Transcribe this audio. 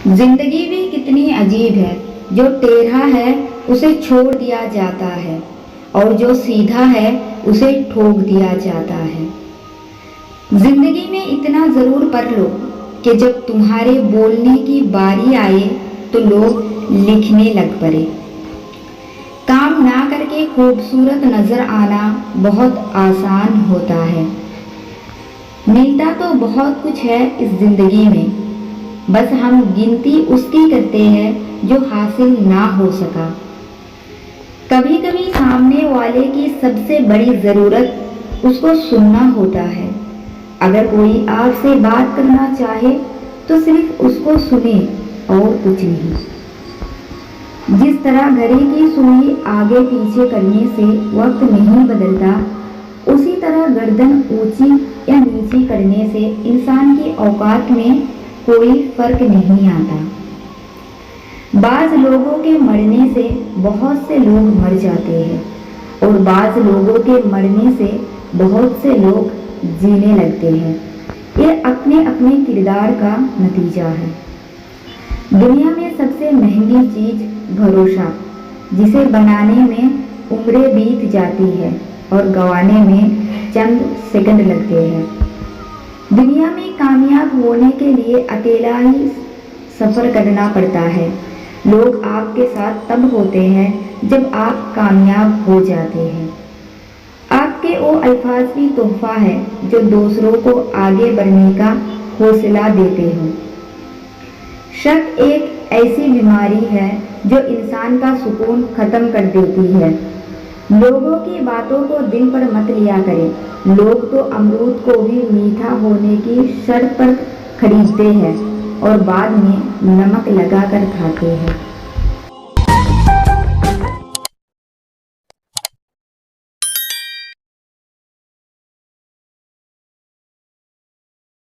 जिंदगी भी कितनी अजीब है, जो टेढ़ा है उसे छोड़ दिया जाता है और जो सीधा है उसे ठोक दिया जाता है। जिंदगी में इतना जरूर पढ़ लो कि जब तुम्हारे बोलने की बारी आए तो लोग लिखने लग पड़े। काम ना करके खूबसूरत नजर आना बहुत आसान होता है। मिलता तो बहुत कुछ है इस जिंदगी में, बस हम गिनती उसकी करते हैं जो हासिल ना हो सका। कभी कभी सामने वाले की सबसे बड़ी ज़रूरत उसको सुनना होता है। अगर कोई आपसे बात करना चाहे तो सिर्फ उसको सुने और कुछ नहीं। जिस तरह घड़ी की सुई आगे पीछे करने से वक्त नहीं बदलता, उसी तरह गर्दन ऊंची या नीची करने से इंसान की औकात में कोई फर्क नहीं आता। बाज लोगों के मरने से बहुत से लोग मर जाते हैं और बाज लोगों के मरने से बहुत से लोग जीने लगते हैं। ये अपने अपने किरदार का नतीजा है। दुनिया में सबसे महंगी चीज भरोसा, जिसे बनाने में उम्रें बीत जाती है और गंवाने में चंद सेकंड लगते हैं। दुनिया में कामयाब होने के लिए अकेला ही सफ़र करना पड़ता है। लोग आपके साथ तब होते हैं जब आप कामयाब हो जाते हैं। आपके वो अल्फाज भी तोहफा है जो दूसरों को आगे बढ़ने का हौसला देते हो। शक एक ऐसी बीमारी है जो इंसान का सुकून खत्म कर देती है। लोगों की बातों को दिल पर मत लिया करें। लोग तो अमरूद को भी मीठा होने की शर्त पर खरीदते हैं और बाद में नमक लगाकर खाते हैं।